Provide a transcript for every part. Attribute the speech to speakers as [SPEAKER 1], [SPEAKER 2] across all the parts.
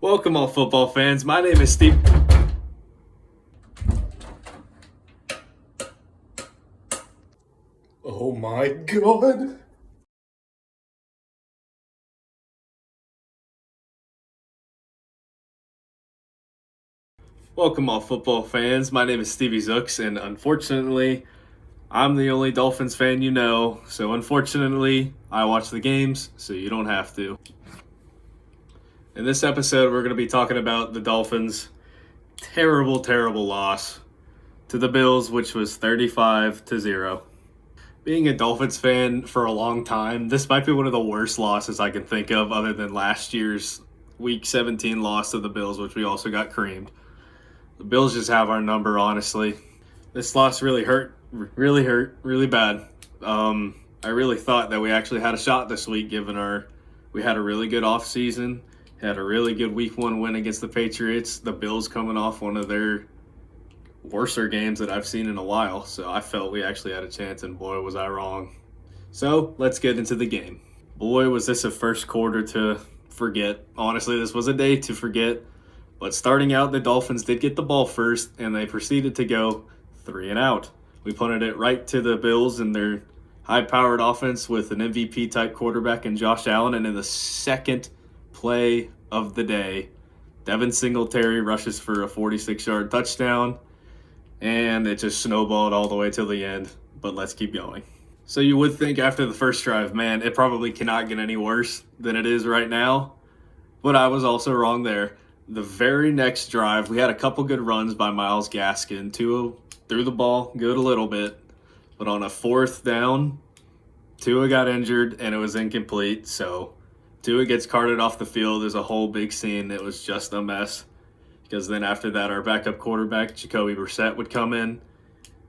[SPEAKER 1] Welcome, all football fans. My name is Steve.
[SPEAKER 2] Oh my god!
[SPEAKER 1] Welcome, all football fans. My name is Stevie Zooks, and unfortunately, I'm the only Dolphins fan you know. So, unfortunately, I watch the games, so you don't have to. In this episode, we're going to be talking about the Dolphins' terrible, terrible loss to the Bills, which was 35-0. Being a Dolphins fan for a long time, this might be one of the worst losses I can think of, other than last year's Week 17 loss to the Bills, which we also got creamed. The Bills just have our number, honestly. This loss really hurt, really bad. I really thought that we actually had a shot this week, given we had a really good offseason, had a really good Week 1 win against the Patriots. The Bills coming off one of their worser games that I've seen in a while, so I felt we actually had a chance, and boy, was I wrong. So let's get into the game. Boy, was this a first quarter to forget. Honestly, this was a day to forget. But starting out, the Dolphins did get the ball first, and they proceeded to go 3 and out. We punted it right to the Bills and their high-powered offense with an MVP-type quarterback in Josh Allen, and in the second play of the day, Devin Singletary rushes for a 46-yard touchdown, and it just snowballed all the way till the end. But let's keep going. So you would think after the first drive, man, it probably cannot get any worse than it is right now. But I was also wrong there. The very next drive, we had a couple good runs by Myles Gaskin. Tua threw the ball good a little bit, but on a fourth down, Tua got injured and it was incomplete. So Tua gets carted off the field. There's a whole big scene. It was just a mess. Because then after that, our backup quarterback, Jacoby Brissett, would come in,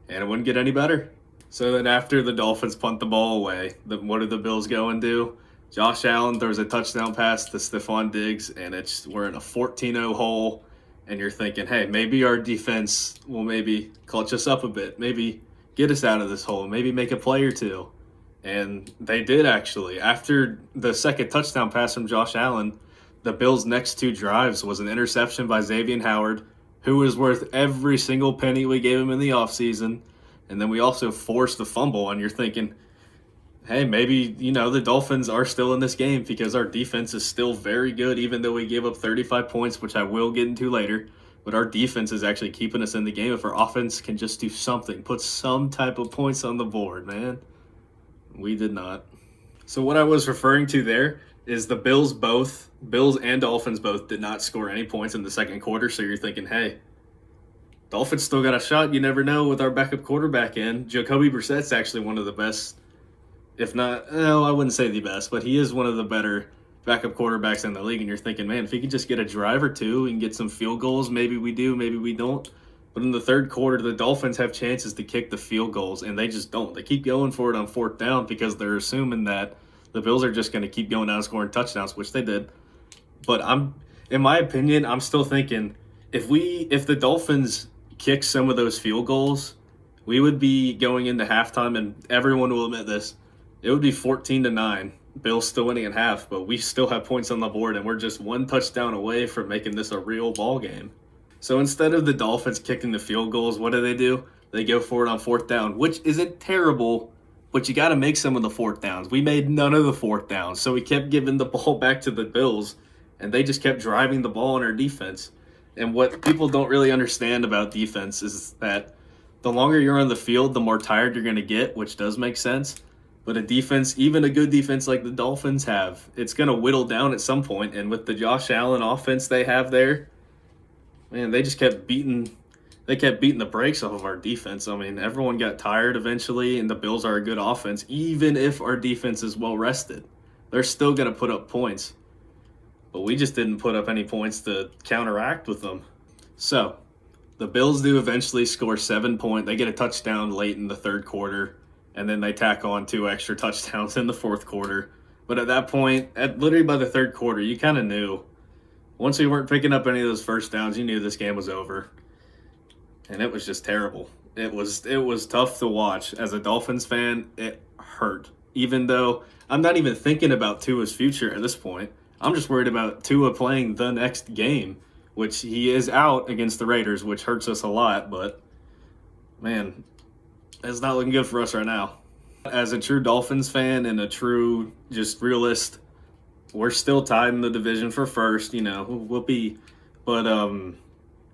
[SPEAKER 1] and it wouldn't get any better. So then after the Dolphins punt the ball away, what did the Bills go and do? Josh Allen throws a touchdown pass to Stephon Diggs, and we're in a 14-0 hole, and you're thinking, hey, maybe our defense will maybe clutch us up a bit, maybe get us out of this hole, maybe make a play or two. And they did, actually. After the second touchdown pass from Josh Allen, the Bills' next two drives was an interception by Xavier Howard, who was worth every single penny we gave him in the offseason. And then we also forced the fumble, and you're thinking, hey, maybe, the Dolphins are still in this game because our defense is still very good, even though we gave up 35 points, which I will get into later. But our defense is actually keeping us in the game. If our offense can just do something, put some type of points on the board, man. We did not. So what I was referring to there is the Bills and Dolphins both did not score any points in the second quarter. So you're thinking, hey, Dolphins still got a shot. You never know with our backup quarterback in. Jacoby Brissett's actually one of the best, if not, no, I wouldn't say the best, but he is one of the better backup quarterbacks in the league. And you're thinking, man, if he could just get a drive or two and get some field goals, maybe we do, maybe we don't. But in the third quarter, the Dolphins have chances to kick the field goals, and they just don't. They keep going for it on fourth down because they're assuming that the Bills are just going to keep going down and scoring touchdowns, which they did. But in my opinion, I'm still thinking if the Dolphins kick some of those field goals, we would be going into halftime, and everyone will admit this, it would be 14-9. Bills still winning at half, but we still have points on the board, and we're just one touchdown away from making this a real ball game. So instead of the Dolphins kicking the field goals, what do? They go for it on fourth down, which isn't terrible, but you got to make some of the fourth downs. We made none of the fourth downs, so we kept giving the ball back to the Bills, and they just kept driving the ball on our defense. And what people don't really understand about defense is that the longer you're on the field, the more tired you're going to get, which does make sense. But a defense, even a good defense like the Dolphins have, it's going to whittle down at some point. And with the Josh Allen offense they have there, man, they just kept beating the brakes off of our defense. I mean, everyone got tired eventually, and the Bills are a good offense. Even if our defense is well rested, they're still going to put up points. But we just didn't put up any points to counteract with them. So the Bills do eventually score 7 points. They get a touchdown late in the third quarter, and then they tack on 2 extra touchdowns in the fourth quarter. But at that point, literally by the third quarter, you kind of knew. Once we weren't picking up any of those first downs, you knew this game was over. And it was just terrible. It was tough to watch. As a Dolphins fan, it hurt. Even though I'm not even thinking about Tua's future at this point. I'm just worried about Tua playing the next game, which he is out against the Raiders, which hurts us a lot, but man, it's not looking good for us right now. As a true Dolphins fan and a true just realist, we're still tied in the division for first, whoopee. But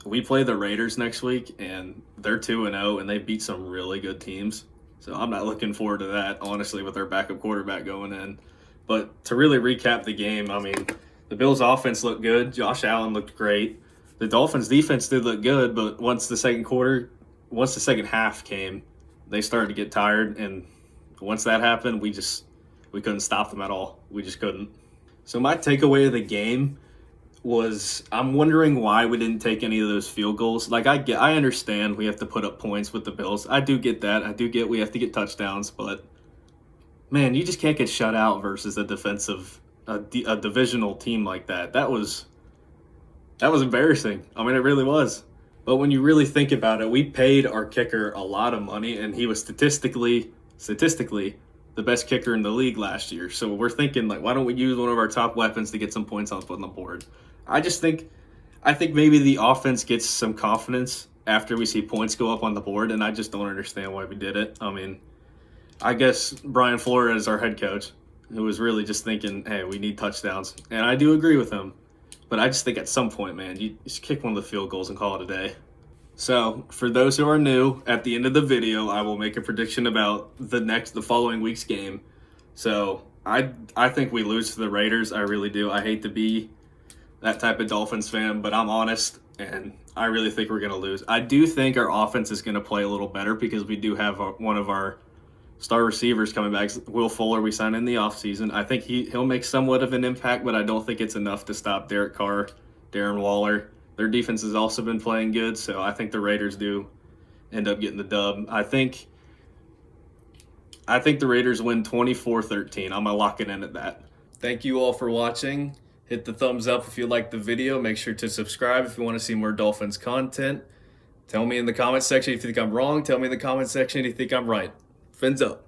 [SPEAKER 1] we play the Raiders next week, and they're 2-0, and they beat some really good teams. So I'm not looking forward to that, honestly, with our backup quarterback going in. But to really recap the game, I mean, the Bills' offense looked good. Josh Allen looked great. The Dolphins' defense did look good, but once the second half came, they started to get tired, and once that happened, we couldn't stop them at all. We just couldn't. So my takeaway of the game was I'm wondering why we didn't take any of those field goals. Like I understand we have to put up points with the Bills. I do get that. I do get we have to get touchdowns, but man, you just can't get shut out versus a divisional team like that. That was embarrassing. I mean, it really was. But when you really think about it, we paid our kicker a lot of money, and he was statistically the best kicker in the league last year. So we're thinking, like, why don't we use one of our top weapons to get some points on the board? I think maybe the offense gets some confidence after we see points go up on the board, and I just don't understand why we did it. I mean, I guess Brian Flores, our head coach, who was really just thinking, hey, we need touchdowns. And I do agree with him. But I just think at some point, man, you just kick one of the field goals and call it a day. So, for those who are new, at the end of the video, I will make a prediction about the following week's game. So, I think we lose to the Raiders. I really do. I hate to be that type of Dolphins fan, but I'm honest, and I really think we're going to lose. I do think our offense is going to play a little better because we do have one of our star receivers coming back. Will Fuller, we signed in the offseason. I think he'll make somewhat of an impact, but I don't think it's enough to stop Derek Carr, Darren Waller. Their defense has also been playing good, so I think the Raiders do end up getting the dub. I think the Raiders win 24-13. I'm going to lock it in at that. Thank you all for watching. Hit the thumbs up if you liked the video. Make sure to subscribe if you want to see more Dolphins content. Tell me in the comment section if you think I'm wrong. Tell me in the comment section if you think I'm right. Fins up.